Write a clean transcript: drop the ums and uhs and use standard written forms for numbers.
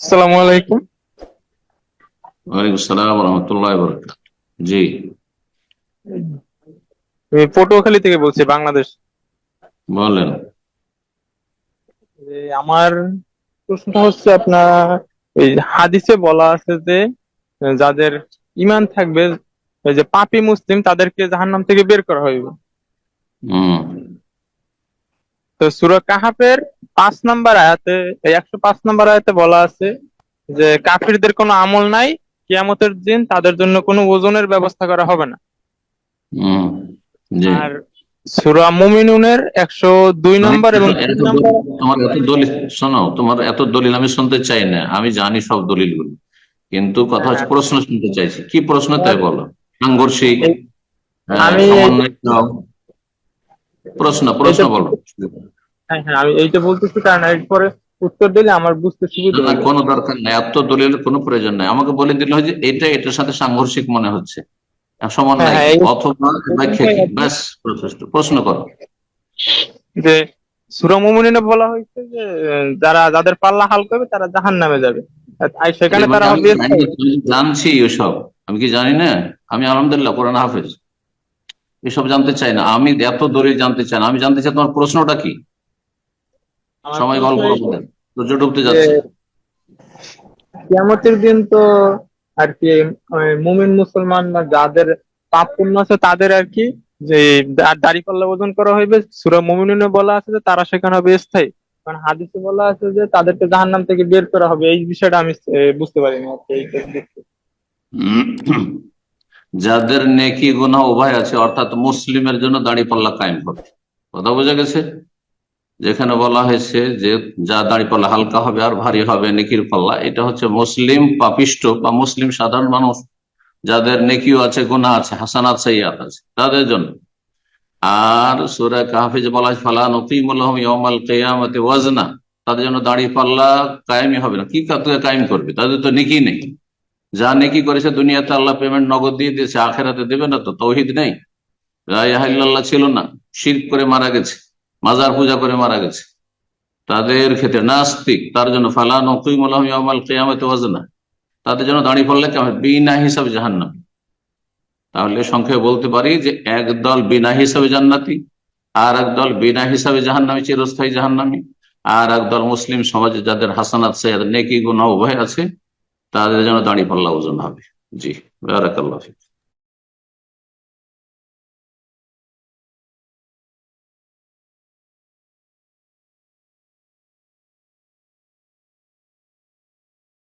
আসসালামু আলাইকুম। ওয়ালাইকুম আসসালাম রহমতুল্লাহ বরকাত। জি, আমি পটুয়াখালী থেকে বলছি, বাংলাদেশ। বলেন। আমার প্রশ্নটা হচ্ছে আপনার, এই হাদিসে বলা আছে যে যাদের ঈমান থাকবে, এই যে পাপী মুসলিম তাদেরকে জাহান্নাম থেকে বের করা হইবে। হম। তো সূরা কাহাফের 5 নম্বর আয়াতে, এই 105 নম্বর আয়াতে বলা আছে যে কাফিরদের কোনো আমল নাই, কিয়ামতের দিন তাদের জন্য কোনো ওজনের ব্যবস্থা করা হবে না। হম। জি। আর সূরা মুমিনুনের 102 নম্বর এবং তিন এত নম্বর তোমার এত দলিল, শোনো, তোমার এত দলিল আমি শুনতে চাই না, আমি জানি সব দলিলগুলো, কিন্তু কথা হচ্ছে হ্যাঁ, প্রশ্ন শুনতে চাইছি। কি প্রশ্ন আর তাই বলো। সাংঘর্ষিক, এই আমি সমন্বয়, প্রশ্ন প্রশ্ন এইটা বলো। হ্যাঁ হ্যাঁ, আমি এইটা বলতেছি কারণ এরপরে উত্তর দিলে আমার বুঝতে না সুবিধা না, হবে। কোনো দরকার নাই, এত দলিলের কোনো প্রয়োজন নাই। আমাকে বলে দিলে হয় যে এটা এটার সাথে সাংঘর্ষিক মনে হচ্ছে, হ্যাঁ সমন্বয় হ্যাঁ, কি এই অথবা ব্যাখ্যা জন্যই কি, আর কি, ব্যাস। যথেষ্ট, প্রশ্ন করো। যে সূরা মুমিনুনে বলা হয়েছে যে যাদের পাল্লা হালকা হবে তারা জাহান্নামে যাবে, আর আরে সেখানে ভাই, তারা আমি হবে জানি স্থায়ী। না, তুমি জানছি ওসব, আমি কি জানি না? আমি আলহামদুলিল্লাহ কোরআন হাফেজ, এসব জানতে চাই না আমি, এত দলিল জানতে চাই না। আমি জানতে চাই তোমার প্রশ্নটা কি। আমার সময় প্রশ্ন অল্প এই বলেন, সূর্য ডুবতে যে যাচ্ছে। কিয়ামতের দিন তো আর কি, মুমিন মুসলমান বা যাদের পাপ পুণ্য আছে তাদের আর কি, যে দাড়িপাল্লা ওজন করা হইবে। সূরা মুমিনুনে বলা আছে যে তারা সেখানে হবে স্থায়ী, কারণ হাদিসে বলা আছে যে তাদেরকে জাহান্নাম থেকে বের করা হবে। এই বিষয়টা আমি বুঝতে পারিনি আর কি, এইটা দেখতে। উম, যাদের নেকি গুনাহ উভয় আছে, অর্থাৎ মুসলিমের জন্য দাঁড়িপাল্লা কায়েম হবে। কথা বোঝা গেছে? যেখানে বলা হয়েছে যে যা দাঁড়িপাল্লা হালকা হবে আর ভারী হবে নেকির পাল্লা, এটা হচ্ছে মুসলিম পাপিষ্ট বা মুসলিম সাধারণ মানুষ, যাদের নেকিও আছে, গুনাহ আছে, হাসানাত সাইয়্যাত আছে, তাদের জন্য। আর সূরা কাহফে যে বলা হয় ফালা নুকিমু লাহুম ইয়াওমাল কিয়ামাতি ওয়াজনা, তাদের জন্য দাড়ি পাল্লা কায়েমই হবে না। কি কায়েম করবে? তাদের তো নেকি নেই। যা নেকি করেছে দুনিয়াতে আল্লাহ পেমেন্ট নগদ দিয়ে দিয়েছে, আখেরাতে দেবে না। তো তৌহিদ নেই, লা ইলাহা ইল্লাল্লাহ ছিল না, শিরক করে মারা গেছে, মাজার পূজা করে মারা গেছে, তাদের ক্ষেত্রে নাস্তিক, তার জন্য ফালা নুকিমু লাহুম ইয়াওমাল কিয়ামাতি ওয়াজনা, তাদের জন্য দাড়ি পাল্লা কেমন বিনা হিসাবে জাহান্নাম। তাহলে সংক্ষেপে বলতে পারি যে একদল বিনা হিসাবে জান্নাতি, আর একদল বিনা হিসাবে জাহান্নামী, চিরস্থায়ী জাহান্নামী। আর একদল মুসলিম সমাজে যাদের হাসানাত সাইয়্যাত নেকি গুনাহ উভয় আছে, তাদের জন্য দাঁড়ি পাল্লা ওজন হবে। জি, বারাকাল্লাহ ফিক।